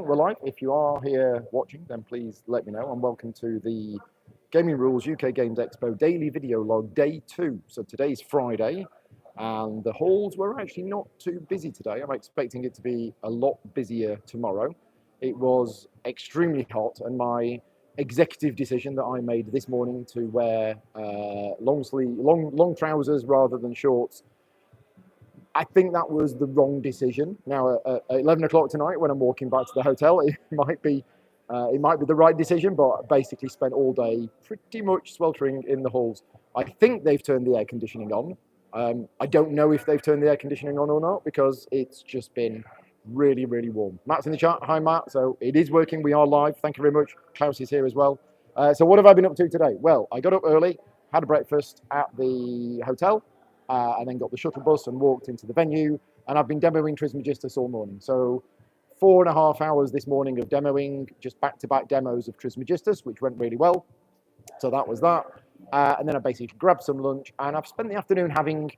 we're live. If you are here watching, then please let me know. And welcome to the Gaming Rules UK Games Expo Daily Video Log Day 2. So today's Friday, and the halls were actually not too busy today. I'm expecting it to be a lot busier tomorrow. It was extremely hot, and my executive decision that I made this morning to wear long trousers rather than shorts, I think that was the wrong decision. Now at 11 o'clock tonight, when I'm walking back to the hotel, it might be the right decision, but I basically spent all day pretty much sweltering in the halls. I think they've turned the air conditioning on. I don't know if they've turned the air conditioning on or not, because it's just been really, really warm. Matt's in the chat. Hi, Matt. So it is working. We are live. Thank you very much. Klaus is here as well. So what have I been up to today? Well, I got up early, had a breakfast at the hotel, and then got the shuttle bus and walked into the venue. And I've been demoing Trismegistus all morning. So 4.5 hours this morning of demoing, just back-to-back demos of Trismegistus, which went really well. So that was that. And then I basically grabbed some lunch, and I've spent the afternoon having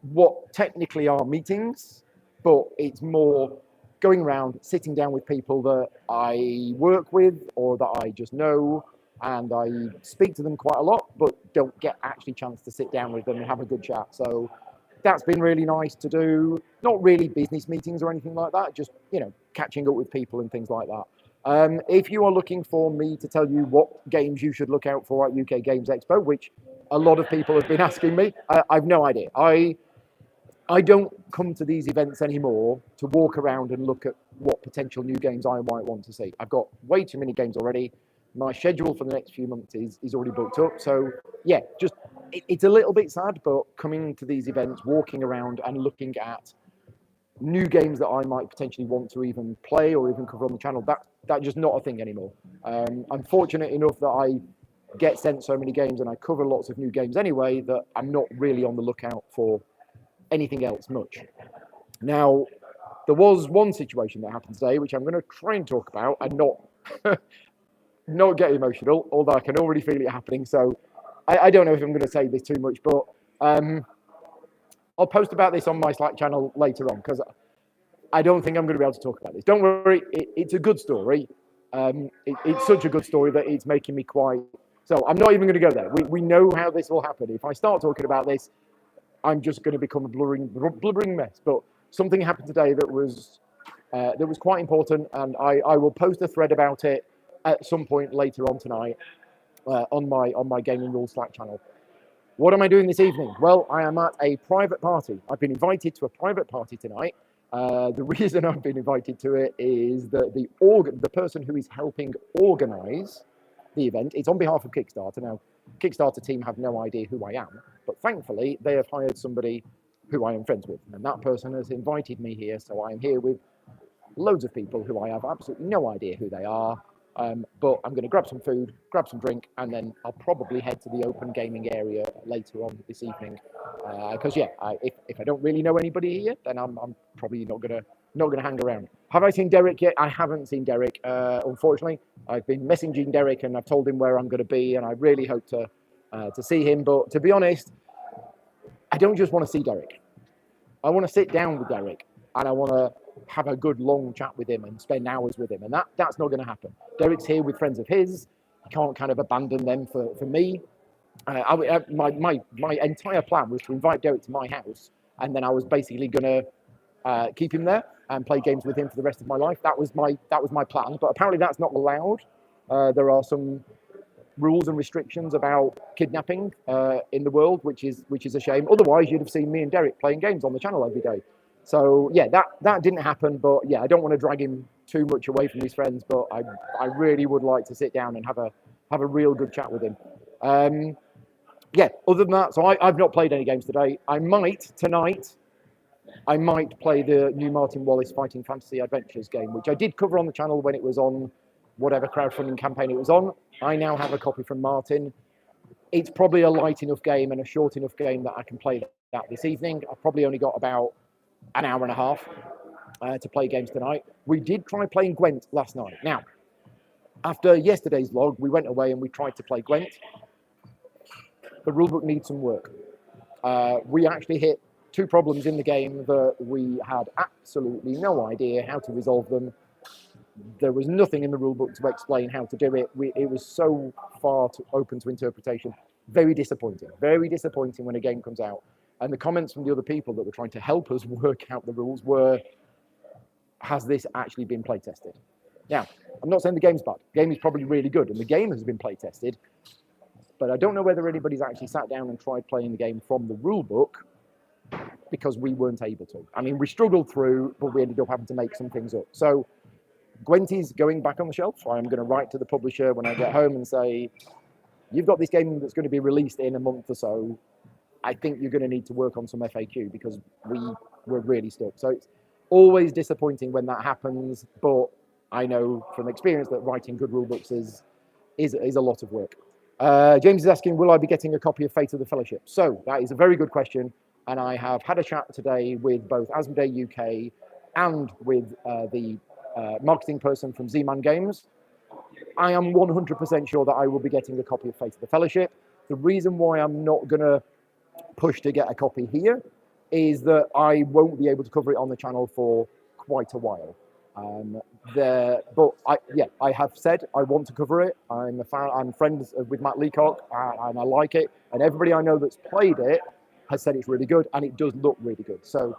what technically are meetings, but it's more going around, sitting down with people that I work with or that I just know, and I speak to them quite a lot, but don't get actually a chance to sit down with them and have a good chat. So that's been really nice to do. Not really business meetings or anything like that, just, catching up with people and things like that. If you are looking for me to tell you what games you should look out for at UK Games Expo, which a lot of people have been asking me, I've no idea. I don't come to these events anymore to walk around and look at what potential new games I might want to see. I've got way too many games already. My schedule for the next few months is already booked up. So yeah, it's a little bit sad, but coming to these events, walking around and looking at new games that I might potentially want to even play or even cover on the channel, that's just not a thing anymore. I'm fortunate enough that I get sent so many games and I cover lots of new games anyway, that I'm not really on the lookout for anything else much. Now, there was one situation that happened today, which I'm going to try and talk about and not get emotional, although I can already feel it happening. So I don't know if I'm going to say this too much, but I'll post about this on my Slack channel later on, because I don't think I'm going to be able to talk about this. Don't worry, it's a good story. It's such a good story that it's making me quite... So I'm not even going to go there. We know how this will happen. If I start talking about this, I'm just going to become a blubbering mess. But something happened today that was quite important, and I will post a thread about it at some point later on tonight on my Gaming Rules Slack channel. What am I doing this evening? Well, I am at a private party. I've been invited to a private party tonight. The reason I've been invited to it is that the person who is helping organise the event, it's on behalf of Kickstarter. Now, Kickstarter team have no idea who I am, but thankfully they have hired somebody who I am friends with, and that person has invited me here. So I am here with loads of people who I have absolutely no idea who they are. But I'm going to grab some food, grab some drink, and then I'll probably head to the open gaming area later on this evening. Because if I don't really know anybody here, then I'm probably not gonna hang around. Have I seen Derek yet? I haven't seen Derek, unfortunately. I've been messaging Derek and I've told him where I'm going to be, and I really hope to see him. But to be honest, I don't just want to see Derek. I want to sit down with Derek, and I want to have a good long chat with him and spend hours with him, and that's not going to happen. Derek's here with friends of his. He can't kind of abandon them for me. My entire plan was to invite Derek to my house, and then I was basically going to keep him there and play games with him for the rest of my life. That was my plan, but apparently that's not allowed. There are some rules and restrictions about kidnapping in the world, which is a shame. Otherwise, you'd have seen me and Derek playing games on the channel every day. So yeah, that didn't happen. But yeah, I don't want to drag him too much away from his friends. But I really would like to sit down and have a real good chat with him. Yeah. Other than that, so I've not played any games today. I might play the new Martin Wallace Fighting Fantasy Adventures game, which I did cover on the channel when it was on whatever crowdfunding campaign it was on. I now have a copy from Martin. It's probably a light enough game and a short enough game that I can play that this evening. I've probably only got about an hour and a half to play games tonight. We did try playing Gwent last night. Now, after yesterday's vlog, we went away and we tried to play Gwent. The rulebook needs some work. We actually hit two problems in the game that we had absolutely no idea how to resolve them. There was nothing in the rule book to explain how to do it. It was so far open to interpretation. Very disappointing. Very disappointing when a game comes out. And the comments from the other people that were trying to help us work out the rules were, has this actually been play tested? Now, I'm not saying the game's bad. The game is probably really good, and the game has been play tested. But I don't know whether anybody's actually sat down and tried playing the game from the rule book, because we weren't able to. I mean, we struggled through, but we ended up having to make some things up. So Gwenti's going back on the shelf. I'm going to write to the publisher when I get home and say, you've got this game that's going to be released in a month or so. I think you're going to need to work on some FAQ because we were really stuck. So it's always disappointing when that happens, but I know from experience that writing good rule books is a lot of work. James is asking, will I be getting a copy of Fate of the Fellowship? So that is a very good question. And I have had a chat today with both Asmodee UK and with the marketing person from Z-Man Games. I am 100% sure that I will be getting a copy of Fate of the Fellowship. The reason why I'm not going to push to get a copy here is that I won't be able to cover it on the channel for quite a while. But I have said I want to cover it. I'm a fan. I'm friends with Matt Leacock, and I like it. And everybody I know that's played it has said it's really good, and it does look really good. So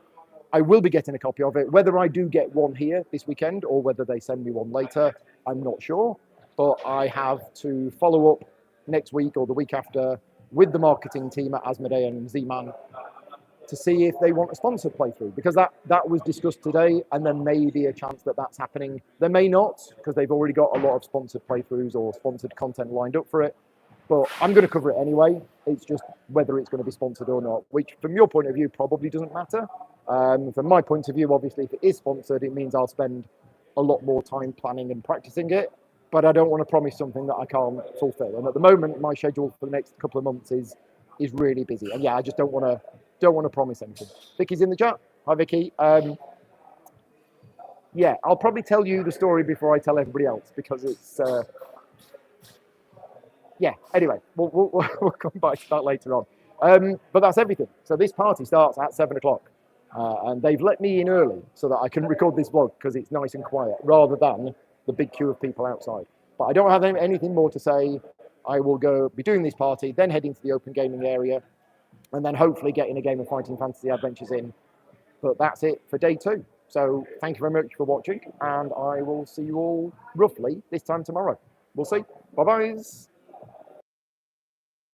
I will be getting a copy of it. Whether I do get one here this weekend or whether they send me one later, I'm not sure. But I have to follow up next week or the week after with the marketing team at Asmodee and Z-Man to see if they want a sponsored playthrough, because that was discussed today, and there may be a chance that that's happening. There may not, because they've already got a lot of sponsored playthroughs or sponsored content lined up for it. But I'm going to cover it anyway. It's just whether it's going to be sponsored or not, which from your point of view probably doesn't matter. From my point of view, obviously, if it is sponsored, it means I'll spend a lot more time planning and practicing it. But I don't want to promise something that I can't fulfill. And at the moment, my schedule for the next couple of months is really busy. And yeah, I just don't want to promise anything. Vicky's in the chat. Hi, Vicky. Yeah, I'll probably tell you the story before I tell everybody else, because it's yeah. Anyway, we'll come back to that later on. But that's everything. So this party starts at 7 o'clock, and they've let me in early so that I can record this vlog because it's nice and quiet, rather than the big queue of people outside. But I don't have anything more to say. I will be doing this party, then heading to the open gaming area, and then hopefully getting a game of Fighting Fantasy Adventures in. But that's it for day 2. So thank you very much for watching, and I will see you all roughly this time tomorrow. We'll see. Bye-bye.